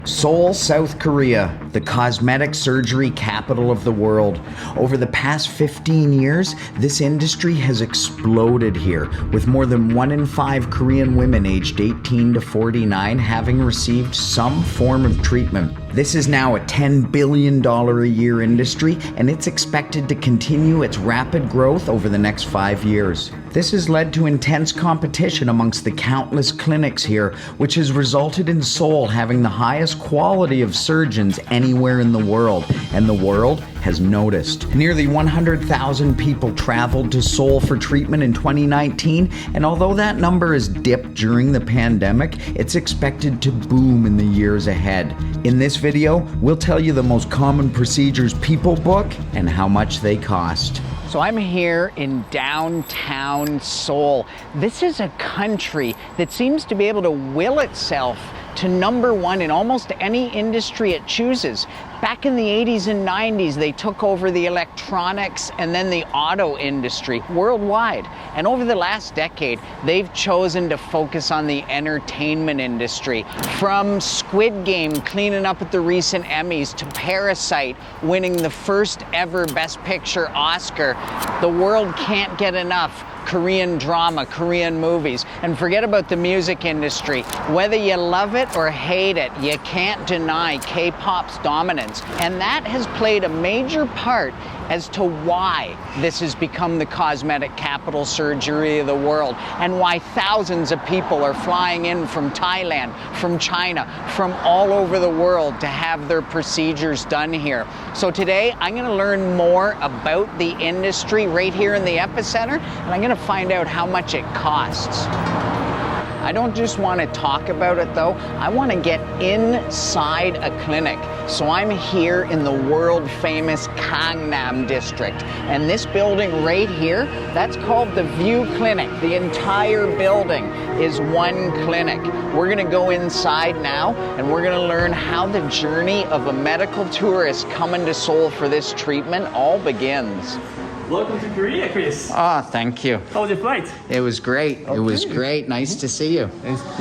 Seoul, South Korea, the cosmetic surgery capital of the world. Over the past 15 years, this industry has exploded here, with more than 1 in 5 Korean women aged 18 to 49 having received some form of treatment. This is now a $10 billion a year industry, and it's expected to continue its rapid growth over the next 5 years. This has led to intense competition amongst the countless clinics here, which has resulted in Seoul having the highest quality of surgeons anywhere in the world, and the world has noticed. Nearly 100,000 people traveled to Seoul for treatment in 2019, and although that number has dipped during the pandemic, it's expected to boom in the years ahead. In this video, we'll tell you the most common procedures people book and how much they cost. So I'm here in downtown Seoul. This is a country that seems to be able to will itself to #1 in almost any industry it chooses. Back in the 80s and 90s, they took over the electronics and then the auto industry worldwide. And over the last decade, they've chosen to focus on the entertainment industry. From Squid Game cleaning up at the recent Emmys to Parasite winning the first ever Best Picture Oscar, the world can't get enough Korean drama, Korean movies. And forget about the music industry. Whether you love it or hate it, you can't deny K-pop's dominance. And that has played a major part as to why this has become the cosmetic capital surgery of the world, and why thousands of people are flying in from Thailand, from China, from all over the world to have their procedures done here. So today, I'm gonna learn more about the industry right here in the epicenter, and I'm gonna find out how much it costs. I don't just want to talk about it though, I want to get inside a clinic. So I'm here in the world famous Gangnam district, and this building right here, that's called the View Clinic. The entire building is one clinic. We're going to go inside now, and we're going to learn how the journey of a medical tourist coming to Seoul for this treatment all begins. Welcome to Korea, Chris. Ah, thank you. How was your flight? It was great. Okay. It was great. Nice to see you.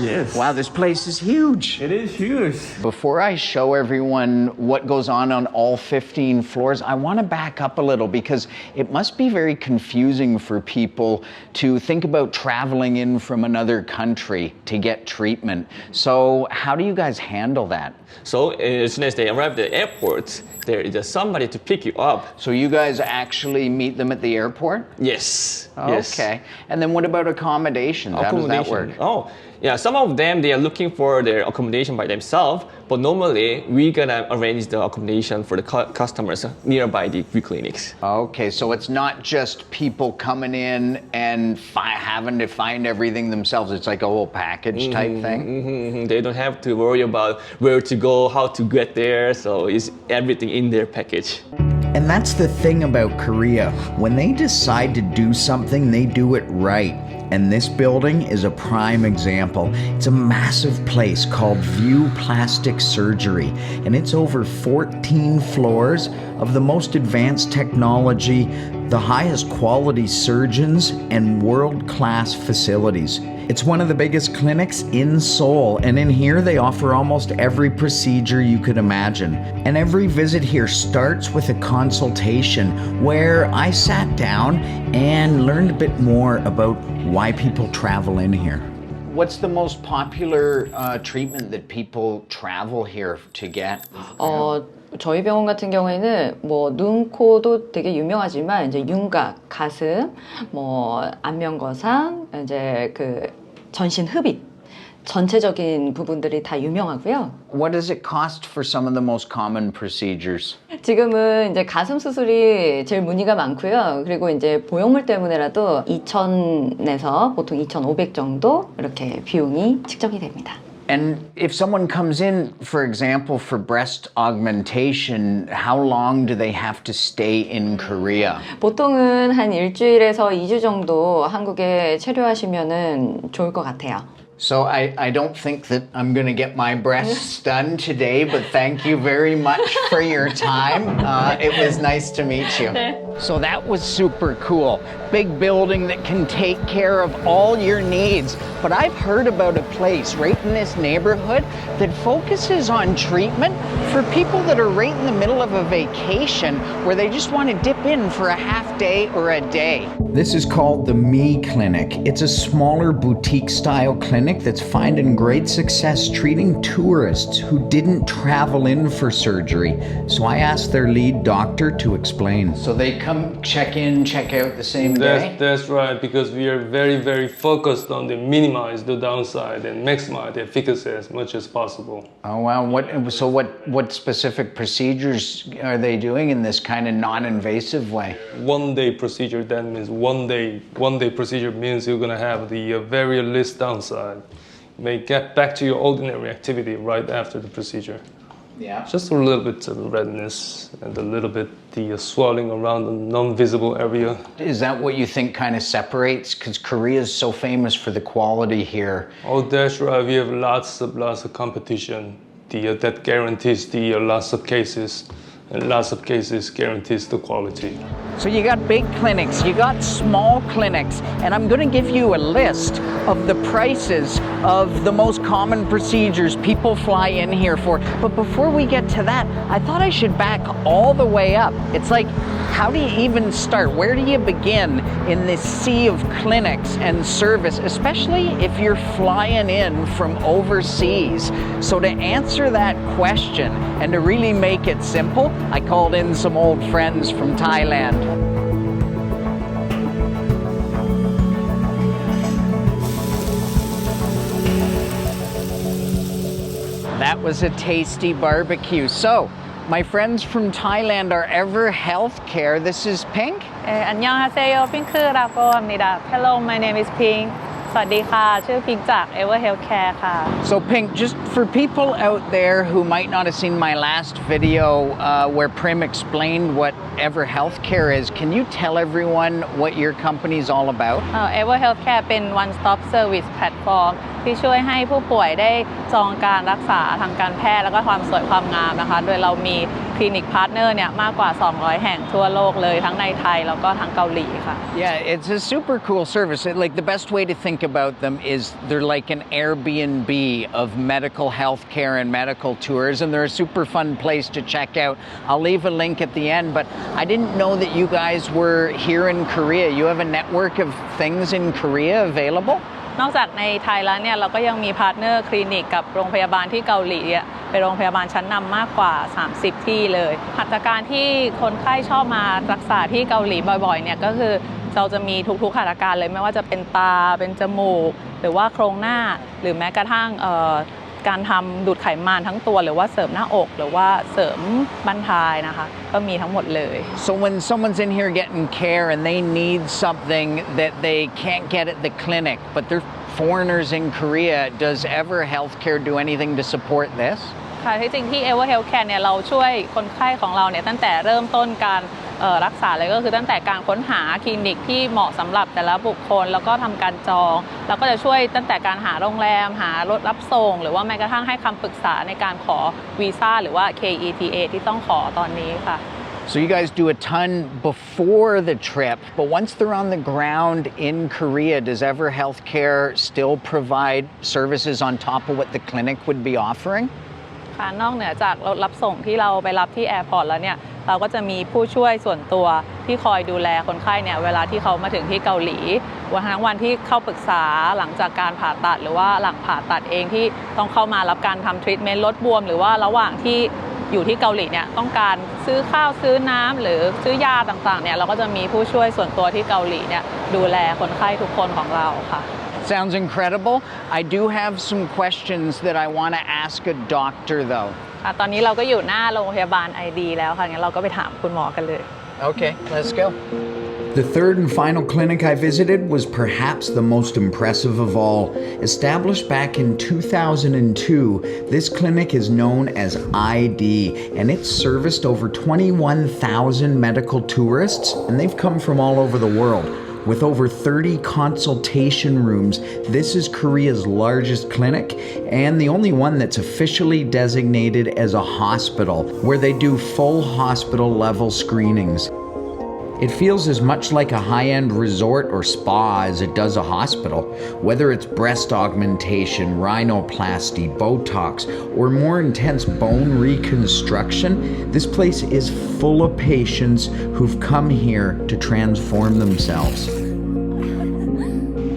Yes. Wow, this place is huge. It is huge. Before I show everyone what goes on all 15 floors, I want to back up a little because it must be very confusing for people to think about traveling in from another country to get treatment. So how do you guys handle that? So as soon as they arrive at the airport, there is somebody to pick you up. So you guys actually meet them at the airport? Yes. Okay. And then what about accommodations? How does that work? Oh, yeah. Some of them, they are looking for their accommodation by themselves, but normally we're gonna arrange the accommodation for the customers nearby the clinics. Okay, so it's not just people coming in and having to find everything themselves. It's like a whole package type thing? They don't have to worry about where to go, how to get there, so it's everything in their package. And that's the thing about Korea. When they decide to do something, they do it right. And this building is a prime example. It's a massive place called View Plastic Surgery, and it's over 14 floors of the most advanced technology, the highest quality surgeons, and world-class facilities. It's one of the biggest clinics in Seoul, and in here they offer almost every procedure you could imagine. And every visit here starts with a consultation where I sat down and learned a bit more about why people travel in here. What's the most popular treatment that people travel here to get? 저희 병원 같은 경우에는 뭐 눈, 코도 되게 유명하지만 이제 윤곽, 가슴, 뭐 안면거상, 이제 그 전신 흡입 전체적인 부분들이 다 유명하고요. What does it cost for some of the most common procedures? 지금은 이제 가슴 수술이 제일 문의가 많고요. 그리고 이제 보형물 때문에라도 2,000에서 보통 2,500 정도 이렇게 비용이 측정이 됩니다. And if someone comes in, for example, for breast augmentation, how long do they have to stay in Korea? 보통은 한 일주일에서 2주 정도 한국에 체류하시면은 좋을 것 같아요. So I don't think that I'm going to get my breasts done today, but thank you very much for your time. It was nice to meet you. So that was super cool. Big building that can take care of all your needs. But I've heard about a place right in this neighborhood that focuses on treatment for people that are right in the middle of a vacation where they just want to dip in for a half day or a day. This is called the Me Clinic. It's a smaller boutique-style clinic that's finding great success treating tourists who didn't travel in for surgery. So I asked their lead doctor to explain. So they come check in, check out the same day? That's right, because we are very, very focused on the minimize the downside and maximize the efficacy as much as possible. Oh wow, what specific procedures are they doing in this kind of non-invasive way? 1 day procedure, that means one day procedure means you're gonna have the very least downside. You may get back to your ordinary activity right after the procedure. Yeah. Just a little bit of redness and a little bit the swelling around the non-visible area. Is that what you think kind of separates? Because Korea is so famous for the quality here. Oh, that's right. We have lots of competition. That guarantees the lots of cases, and lots of cases guarantees the quality. So you got big clinics, you got small clinics, and I'm going to give you a list of the prices of the most common procedures people fly in here for. But before we get to that, I thought I should back all the way up. It's like, how do you even start? Where do you begin in this sea of clinics and service, especially if you're flying in from overseas? So to answer that question and to really make it simple, I called in some old friends from Thailand. That was a tasty barbecue. So, my friends from Thailand are Ever Healthcare. This is Pink. 안녕하세요. 핑크라고 합니다. Hello, my name is Pink. สวัสดีค่ะ ชื่อพิงค์จาก Ever Healthcare ค่ะ So Pink, just for people out there who might not have seen my last video where Prim explained what Ever Healthcare is, can you tell everyone what your company is all about? Ever Healthcare เป็น one stop service platform ที่ช่วยให้ผู้ป่วยได้จองการรักษาทางการแพทย์แล้วก็ความสวยความงามนะคะโดยเรามีคลินิกพาร์ทเนอร์เนี่ยมากกว่า200แห่งทั่วโลกเลยทั้งในไทยแล้วก็ทั้งเกาหลีค่ะ Yeah, it's a super cool service. Like the best way to think about them is they're like an Airbnb of medical health care and medical tours, and they're a super fun place to check out. I'll leave a link at the end, but I didn't know that you guys were here in Korea. You have a network of things in Korea available? นอกจากในไทยแล้วเนี่ยเราก็ยังมีพาร์ทเนอร์คลินิกกับโรงพยาบาลที่เกาหลีเป็นโรงพยาบาลชั้นนำมากกว่า30ที่เลยหัตถการที่คนไข้ชอบมารักษาที่เกาหลีบ่อยๆเนี่ยก็คือเราจะมีทุกๆหัตถการเลยไม่ว่าจะเป็นตาเป็นจมูกหรือว่าโครงหน้าหรือแม้กระทั่งการทำดูดไขมันทั้งตัวหรือว่าเสริมหน้าอกหรือว่าเสริมบั้นท้ายนะคะก็มีทั้งหมดเลย So when someone's in here getting care and they need something that they can't get at the clinic but they're foreigners in Korea, does Ever Healthcare do anything to support this? ค่ะที่จริงที่ Ever Healthcare เนี่ยเราช่วยคนไข้ของเราเนี่ยตั้งแต่เริ่มต้นการรักษาเลยก็คือตั้งแต่การค้นหาคลินิกที่เหมาะสำหรับแต่ละบุคคลแล้วก็ทำการจองแล้วก็จะช่วยตั้งแต่การหาโรงแรมหารถรับส่งหรือว่าแม้กระทั่งให้คำปรึกษาในการขอวีซ่าหรือว่า KETA ที่ต้องขอตอนนี้ค่ะ So you guys do a ton before the trip, but once they're on the ground in Korea, does Ever Healthcare still provide services on top of what the clinic would be offering? ค่ะนอกเหนือจากรถรับส่งที่เราไปรับที่แอร์พอร์ตแล้วเนี่ยเราก็จะมีผู้ช่วยส่วนตัวที่คอยดูแลคนไข้เนี่ยเวลาที่เขามาถึงที่เกาหลีทั้งวันที่เข้าปรึกษาหลังจากการผ่าตัดหรือว่าหลังผ่าตัดเองที่ต้องเข้ามารับการทำทรีทเมนต์ลดบวมหรือว่าระหว่างที่อยู่ที่เกาหลีเนี่ยต้องการซื้อข้าวซื้อน้ำหรือซื้อยาต่างๆเนี่ยเราก็จะมีผู้ช่วยส่วนตัวที่เกาหลีเนี่ยดูแลคนไข้ทุกคนของเราค่ะ Sounds incredible. I do have some questions that I want to ask a doctor though. ตอนนี้เราก็อยู่หน้าโรงพยาบาล ID แล้วค่ะงั้นเราก็ไปถามคุณหมอกันเลย Okay, let's go. The third and final clinic I visited was perhaps the most impressive of all. Established back in 2002, this clinic is known as ID, and it's serviced over 21,000 medical tourists, and they've come from all over the world. With over 30 consultation rooms, this is Korea's largest clinic and the only one that's officially designated as a hospital, where they do full hospital level screenings. It feels as much like a high-end resort or spa as it does a hospital. Whether it's breast augmentation, rhinoplasty, Botox, or more intense bone reconstruction, this place is full of patients who've come here to transform themselves.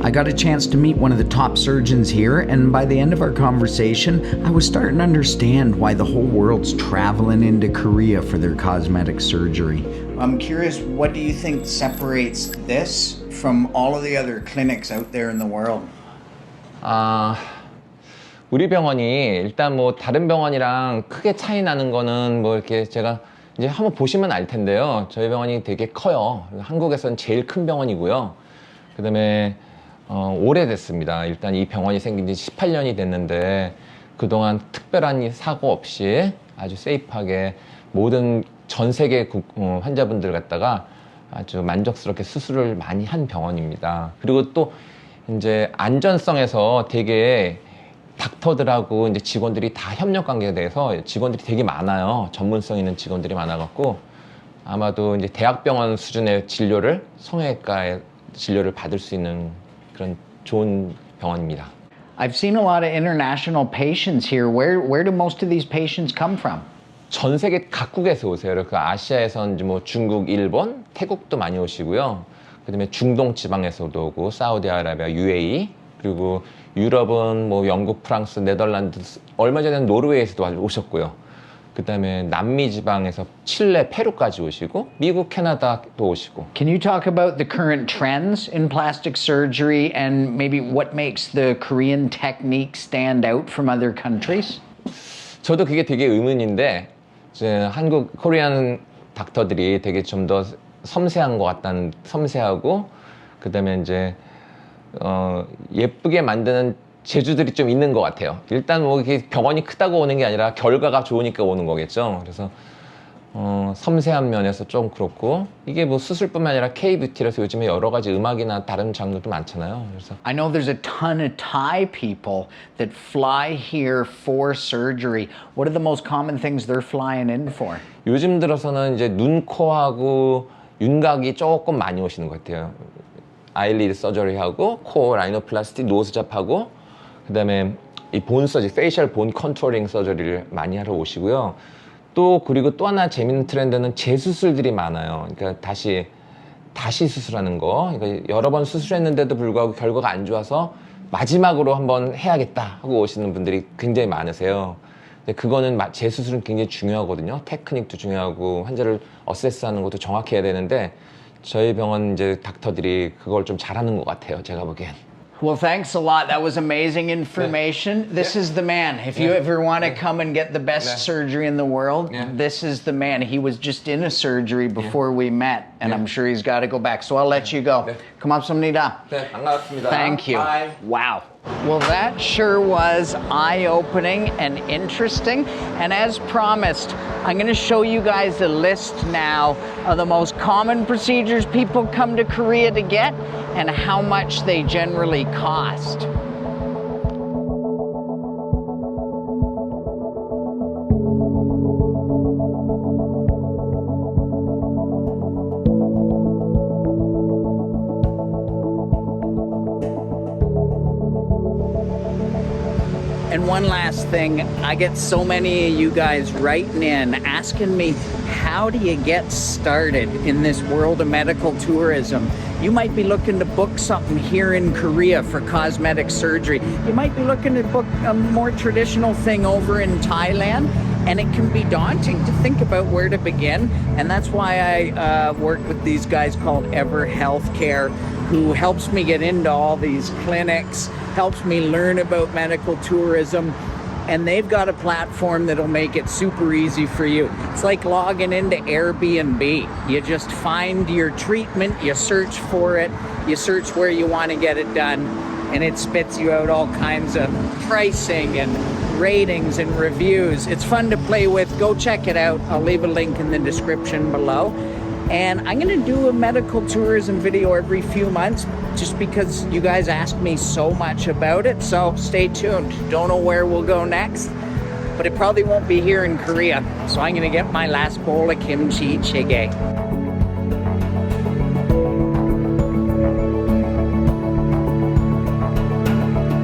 I got a chance to meet one of the top surgeons here, and by the end of our conversation, I was starting to understand why the whole world's traveling into Korea for their cosmetic surgery. I'm curious, what do you think separates this from all of the other clinics out there in the world? 우리 병원이 일단 뭐 다른 병원이랑 크게 차이 나는 거는 뭐 이렇게 제가 이제 한번 보시면 알 텐데요. 저희 병원이 되게 커요. 한국에서는 제일 큰 병원이고요. 그다음에 오래됐습니다. 일단 이 병원이 생긴 지 18년이 됐는데 그동안 특별한 사고 없이 아주 세이프하게 모든 전 세계 환자분들 갖다가 아주 만족스럽게 수술을 많이 한 병원입니다. 그리고 또 이제 안전성에서 되게 닥터들하고 이제 직원들이 다 협력 관계에 대해서 직원들이 되게 많아요. 전문성 있는 직원들이 많아갖고 아마도 이제 대학병원 수준의 진료를 성형외과의 진료를 받을 수 있는 그런 좋은 병원입니다. I've seen a lot of international patients here. Where do most of these patients come from? 전 세계 각국에서 오세요. 그 아시아에선 이제 뭐 중국, 일본, 태국도 많이 오시고요. 그다음에 중동 지방에서도 오고, 사우디아라비아, UAE, 그리고 유럽은 뭐 영국, 프랑스, 네덜란드, 얼마 전에는 노르웨이에서도 오셨고요. 그다음에 남미 지방에서 칠레, 페루까지 오시고, 미국, 캐나다도 오시고. Can you talk about the current trends in plastic surgery and maybe what makes the Korean technique stand out from other countries? 저도 그게 되게 의문인데 이제 한국 코리안 닥터들이 되게 좀 더 섬세한 것 같다는 섬세하고 그다음에 이제 예쁘게 만드는 재주들이 좀 있는 것 같아요. 일단 뭐 이게 병원이 크다고 오는 게 아니라 결과가 좋으니까 오는 거겠죠. 그래서 섬세한 면에서 좀 그렇고 이게 뭐 수술뿐만 아니라 K-뷰티라서 요즘에 여러 가지 음악이나 다른 장르도 많잖아요. 그래서 I know there's a ton of Thai people that fly here for surgery. What are the most common things they're flying in for? 요즘 들어서는 이제 눈, 코하고 윤곽이 조금 많이 오시는 것 같아요. eyelid 서저리하고 코 라이노플라스티 노스잡하고 그다음에 이 본 서저리, 페이셜 본 컨트롤링 서저리를 많이 하러 오시고요. 또 그리고 또 하나 재밌는 트렌드는 재수술들이 많아요. 그러니까 다시 수술하는 거. 그러니까 여러 번 수술했는데도 불구하고 결과가 안 좋아서 마지막으로 한번 해야겠다 하고 오시는 분들이 굉장히 많으세요. 근데 그거는 재수술은 굉장히 중요하거든요. 테크닉도 중요하고 환자를 어세스하는 것도 정확해야 되는데 저희 병원 이제 닥터들이 그걸 좀 잘하는 것 같아요. 제가 보기엔. Well, thanks a lot. That was amazing information. This is the man. If you ever want to come and get the best surgery in the world, this is the man. He was just in a surgery before we met, and I'm sure he's got to go back. So I'll let you go. 고맙습니다. 네, 반갑습니다. Thank you. Bye. Wow. Well, that sure was eye-opening and interesting. And as promised, I'm going to show you guys a list now of the most common procedures people come to Korea to get and how much they generally cost. And one last thing, I get so many of you guys writing in asking me, how do you get started in this world of medical tourism? You might be looking to book something here in Korea for cosmetic surgery. You might be looking to book a more traditional thing over in Thailand, and it can be daunting to think about where to begin. And that's why I work with these guys called Ever Healthcare, who helps me get into all these clinics, helps me learn about medical tourism, and they've got a platform that'll make it super easy for you. It's like logging into Airbnb. You just find your treatment, you search for it, you search where you want to get it done, and it spits you out all kinds of pricing and ratings and reviews. It's fun to play with. Go check it out. I'll leave a link in the description below. And I'm going to do a medical tourism video every few months just because you guys ask me so much about it. So stay tuned. Don't know where we'll go next, but it probably won't be here in Korea. So I'm going to get my last bowl of kimchi jjigae.